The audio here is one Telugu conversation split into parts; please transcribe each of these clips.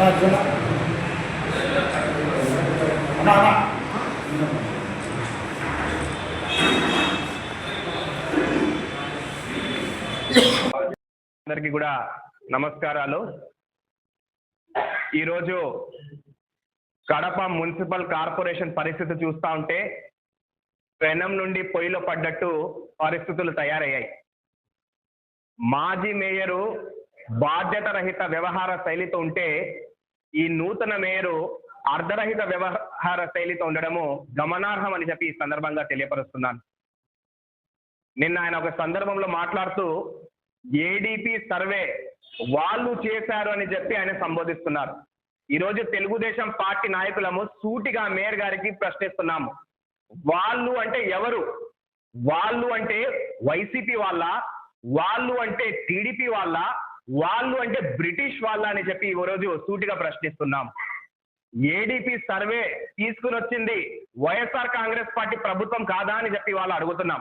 అందరికీ కూడా నమస్కారాలు. ఈరోజు కడప మున్సిపల్ కార్పొరేషన్ పరిస్థితి చూస్తూ ఉంటే పెనం నుండి పొయ్యిలో పడ్డట్టు పరిస్థితులు తయారయ్యాయి. మాజీ మేయరు బాధ్యత రహిత వ్యవహార శైలితో ఉంటే ఈ నూతన మేయరు అర్ధరహిత వ్యవహార శైలితో ఉండడము గమనార్హం అని చెప్పి ఈ సందర్భంగా తెలియపరుస్తున్నాను. నిన్న ఆయన ఒక సందర్భంలో మాట్లాడుతూ ఏడీపీ సర్వే వాళ్ళు చేశారు అని చెప్పి ఆయన సంబోధిస్తున్నారు. ఈరోజు తెలుగుదేశం పార్టీ నాయకులము సూటిగా మేయర్ గారికి ప్రశ్నిస్తున్నాము. వాళ్ళు అంటే ఎవరు? వాళ్ళు అంటే వైసీపీ వాళ్ళ, వాళ్ళు అంటే టీడీపీ వాళ్ళ, వాళ్ళు అంటే బ్రిటిష్ వాళ్ళ అని చెప్పి ఈరోజు సూటిగా ప్రశ్నిస్తున్నాం. ఏడీపీ సర్వే తీసుకుని వచ్చింది వైఎస్ఆర్ కాంగ్రెస్ పార్టీ ప్రభుత్వం కాదా అని చెప్పి వాళ్ళు అడుగుతున్నాం.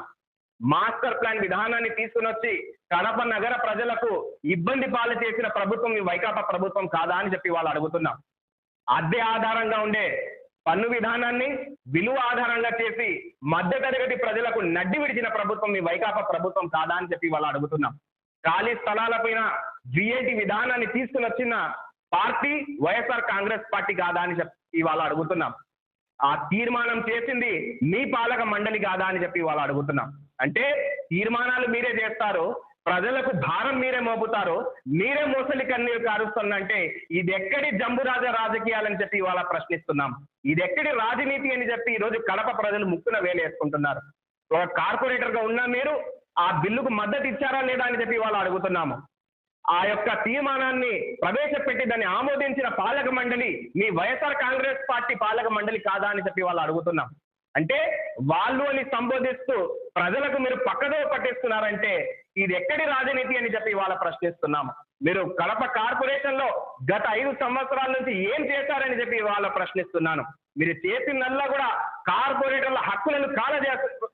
మాస్టర్ ప్లాన్ విధానాన్ని తీసుకుని వచ్చి కడప నగర ప్రజలకు ఇబ్బంది పాలు చేసిన ప్రభుత్వం ఈ వైకాపా ప్రభుత్వం కాదా అని చెప్పి వాళ్ళు అడుగుతున్నాం. అద్దె ఆధారంగా ఉండే పన్ను విధానాన్ని విలువ ఆధారంగా చేసి మధ్యతరగతి ప్రజలకు నడ్డి విడిచిన ప్రభుత్వం ఈ వైకాపా ప్రభుత్వం కాదా అని చెప్పి వాళ్ళు అడుగుతున్నాం. ఖాళీ స్థలాలపైన విఐటి విధానాన్ని తీసుకుని వచ్చిన పార్టీ వైఎస్ఆర్ కాంగ్రెస్ పార్టీ కాదా అని చెప్పి వాళ్ళు అడుగుతున్నాం. ఆ తీర్మానం చేసింది మీ పాలక మండలి కాదా అని చెప్పి వాళ్ళు అడుగుతున్నాం. అంటే తీర్మానాలు మీరే చేస్తారు, ప్రజలకు భారం మీరే మోపుతారు, మీరే మోసలి కన్నీరు కారుస్తుందంటే ఇది ఎక్కడి జంబురాజ రాజకీయాలని చెప్పి ఇవాళ ప్రశ్నిస్తున్నాం. ఇది ఎక్కడి రాజనీతి అని చెప్పి ఈరోజు కడప ప్రజలు ముక్కున వేలేసుకుంటున్నారు. ఒక కార్పొరేటర్ గా ఉన్న మీరు ఆ బిల్లుకు మద్దతు ఇచ్చారా లేదా అని చెప్పి ఇవాళ అడుగుతున్నాము. ఆ యొక్క తీర్మానాన్ని ప్రవేశపెట్టి దాన్ని ఆమోదించిన పాలక మండలి మీ వైఎస్ఆర్ కాంగ్రెస్ పార్టీ పాలక మండలి కాదా అని చెప్పి వాళ్ళు అడుగుతున్నాం. అంటే వాళ్ళు అని సంబోధిస్తూ ప్రజలకు మీరు పక్కదో పట్టిస్తున్నారంటే ఇది ఎక్కడి రాజనీతి అని చెప్పి వాళ్ళ ప్రశ్నిస్తున్నాము. మీరు కడప కార్పొరేషన్ లో గత 5 సంవత్సరాల నుంచి ఏం చేశారని చెప్పి వాళ్ళ ప్రశ్నిస్తున్నాను. మీరు చేసినల్లా కూడా కార్పొరేటర్ల హక్కులను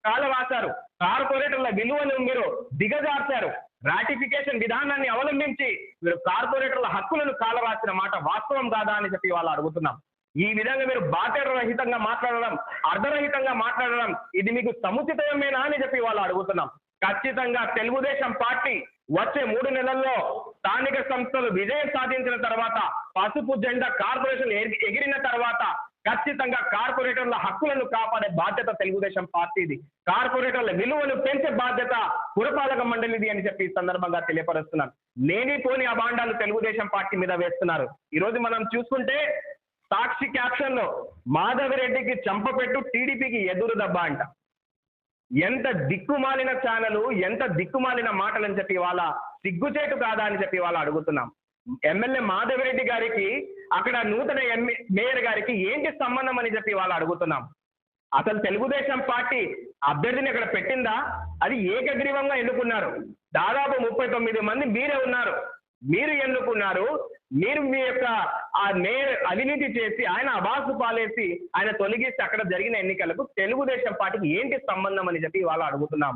కాలవాశారు, కార్పొరేటర్ల విలువను మీరు దిగజార్చారు. రాటిఫికేషన్ విధానాన్ని అవలంబించి మీరు కార్పొరేటర్ల హక్కులను కాలవాసిన మాట వాస్తవం కాదా అని చెప్పి వాళ్ళు అడుగుతున్నాం. ఈ విధంగా మీరు బాధ్యత రహితంగా మాట్లాడడం, అర్ధరహితంగా మాట్లాడడం ఇది మీకు సముచితమేనా అని చెప్పి వాళ్ళు అడుగుతున్నాం. ఖచ్చితంగా తెలుగుదేశం పార్టీ వచ్చే 3 నెలల్లో స్థానిక సంస్థలు విజయం సాధించిన తర్వాత, పసుపు జెండా కార్పొరేషన్ ఎగిరిన తర్వాత ఖచ్చితంగా కార్పొరేటర్ల హక్కులను కాపాడే బాధ్యత తెలుగుదేశం పార్టీది, కార్పొరేటర్ల విలువను పెంచే బాధ్యత పురపాలక మండలిది అని చెప్పి ఈ సందర్భంగా తెలియపరుస్తున్నాను. లేని పోని అభాండాలు తెలుగుదేశం పార్టీ మీద వేస్తున్నారు. ఈరోజు మనం చూసుకుంటే సాక్షి క్యాప్షన్ లో మాధవిరెడ్డికి చంపపెట్టు టీడీపీకి ఎదురు దెబ్బ అంట. ఎంత దిక్కుమాలిన ఛానల్, ఎంత దిక్కుమాలిన మాటలు అని చెప్పి వాళ్ళ సిగ్గుచేటు కాదా అని చెప్పి వాళ్ళు అడుగుతున్నాం. ఎమ్మెల్యే మాధవిరెడ్డి గారికి అక్కడ నూతన మేయర్ గారికి ఏంటి సంబంధం అని చెప్పి వాళ్ళు అడుగుతున్నాం. అసలు తెలుగుదేశం పార్టీ అభ్యర్థిని అక్కడ పెట్టిందా? అది ఏకగ్రీవంగా ఎన్నుకున్నారు. దాదాపు 39 మంది మీరే ఉన్నారు, మీరు ఎన్నుకున్నారు. మీరు మీ యొక్క ఆ మేయర్ అవినీతి చేసి ఆయన అబాసు పాలేసి ఆయన తొలగిస్తే అక్కడ జరిగిన ఎన్నికలకు తెలుగుదేశం పార్టీకి ఏంటి సంబంధం అని చెప్పి వాళ్ళు అడుగుతున్నాం.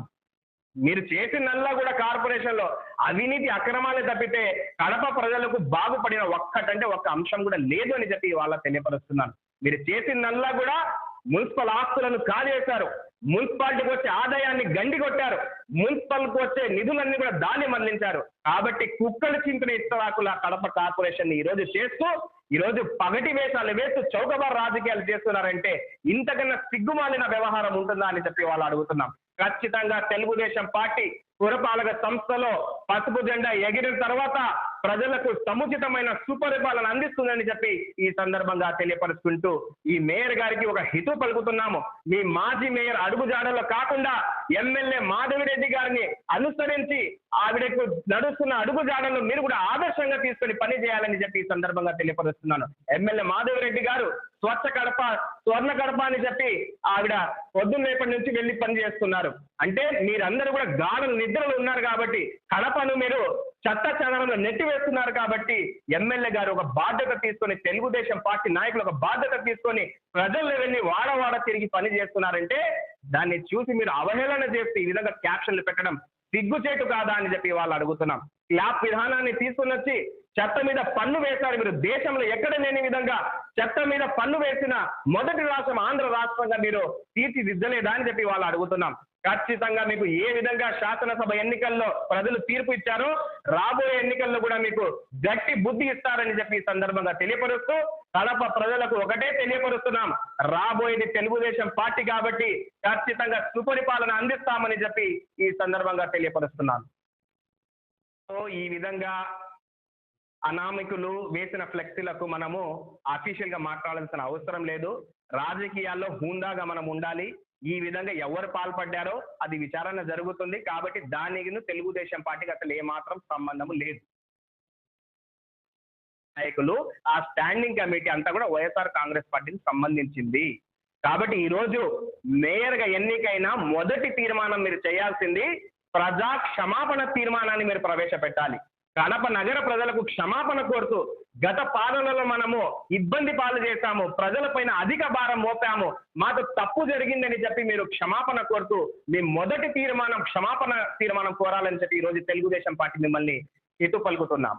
మీరు చేసినల్లా కూడా కార్పొరేషన్ లో అవినీతి అక్రమాలే తప్పితే కడప ప్రజలకు బాగుపడిన ఒక్క అంశం కూడా లేదు అని చెప్పి వాళ్ళ తెలియపరుస్తున్నాను. మీరు చేసినల్లా కూడా మున్సిపల్ ఆస్తులను కాజేశారు, మున్సిపాలిటీకి వచ్చే ఆదాయాన్ని గండి కొట్టారు, మున్సిపల్కి వచ్చే నిధులన్నీ కూడా దాన్ని మళ్లించారు. కాబట్టి కుక్కలు చింపిన ఇస్తరాకుల కడప కార్పొరేషన్ ఈరోజు చేస్తూ ఈరోజు పగటి వేషాలు వేస్తూ చౌకబార్ రాజకీయాలు చేస్తున్నారంటే ఇంతకన్నా సిగ్గుమాలిన వ్యవహారం ఉంటుందా అని చెప్పి వాళ్ళు అడుగుతున్నాం. ఖచ్చితంగా తెలుగుదేశం పార్టీ పురపాలక సంస్థలో పసుపు జెండా ఎగిరిన తర్వాత ప్రజలకు సముచితమైన సుపరిపాలన అందిస్తుందని చెప్పి ఈ సందర్భంగా తెలియపరుచుకుంటూ ఈ మేయర్ గారికి ఒక హితవు పలుకుతున్నాము. మీ మాజీ మేయర్ అడుగుజాడలో కాకుండా ఎమ్మెల్యే మాధవిరెడ్డి గారిని అనుసరించి ఆవిడకు నడుస్తున్న అడుగుజాడలను మీరు కూడా ఆదర్శంగా తీసుకొని పని చేయాలని చెప్పి ఈ సందర్భంగా తెలియపరుస్తున్నాను. ఎమ్మెల్యే మాధవిరెడ్డి గారు స్వచ్ఛ కడప, స్వర్ణ కడప అని చెప్పి ఆవిడ పొద్దున్నేపటి నుంచి వెళ్ళి పని చేస్తున్నారు. అంటే మీరందరూ కూడా గాఢ నిద్రలు ఉన్నారు కాబట్టి కడపను మీరు చెత్త చెదరంలో నెట్టివేస్తున్నారు కాబట్టి ఎమ్మెల్యే గారు ఒక బాధ్యత తీసుకొని, తెలుగుదేశం పార్టీ నాయకులు ఒక బాధ్యత తీసుకొని ప్రజల్లో వెళ్ళి వాడవాడ తిరిగి పని చేస్తున్నారంటే దాన్ని చూసి మీరు అవహేళన చేసి ఈ విధంగా క్యాప్షన్లు పెట్టడం సిగ్గుచేటు కాదా అని చెప్పి వాళ్ళు అడుగుతున్నాం. స్లాబ్ విధానాన్ని తీసుకుని వచ్చి చెత్త మీద పన్ను వేశారు. మీరు దేశంలో ఎక్కడ లేని విధంగా చెత్త మీద పన్ను వేసిన మొదటి రాష్ట్రం ఆంధ్ర రాష్ట్రంగా మీరు తీర్చిదిద్దలేదా అని చెప్పి వాళ్ళు అడుగుతున్నాం. ఖచ్చితంగా మీకు ఏ విధంగా శాసనసభ ఎన్నికల్లో ప్రజలు తీర్పు ఇచ్చారో రాబోయే ఎన్నికల్లో కూడా మీకు గట్టి బుద్ధి ఇస్తారని చెప్పి ఈ సందర్భంగా తెలియపరుస్తూ కడప ప్రజలకు ఒకటే తెలియపరుస్తున్నాం, రాబోయేది తెలుగుదేశం పార్టీ కాబట్టి ఖచ్చితంగా సుపరిపాలన అందిస్తామని చెప్పి ఈ సందర్భంగా తెలియపరుస్తున్నాను. సో ఈ విధంగా అనామికులు వేసిన ఫ్లెక్సీలకు మనము అఫీషియల్ గా మాట్లాడాల్సిన అవసరం లేదు. రాజకీయాల్లో హుందాగా మనం ఉండాలి. ఈ విధంగా ఎవరు పాల్పడ్డారో అది విచారణ జరుగుతుంది కాబట్టి దానికి తెలుగుదేశం పార్టీకి అసలు ఏమాత్రం సంబంధం లేదు. నాయకులు ఆ స్టాండింగ్ కమిటీ అంతా కూడా వైఎస్ఆర్ కాంగ్రెస్ పార్టీకి సంబంధించింది కాబట్టి ఈ రోజు మేయర్ గా ఎన్నికైన మొదటి తీర్మానం మీరు చేయాల్సింది ప్రజా క్షమాపణ తీర్మానాన్ని మీరు ప్రవేశపెట్టాలి. కడప నగర ప్రజలకు క్షమాపణ కోరుతూ గత పాలనలో మనము ఇబ్బంది పాలు చేశాము, ప్రజలపైన అధిక భారం మోపాము, మాకు తప్పు జరిగిందని చెప్పి మీరు క్షమాపణ కోరుతూ మీ మొదటి తీర్మానం క్షమాపణ తీర్మానం కోరాలని చెప్పి ఈ రోజు తెలుగుదేశం పార్టీ మిమ్మల్ని హితవు పలుకుతున్నాం.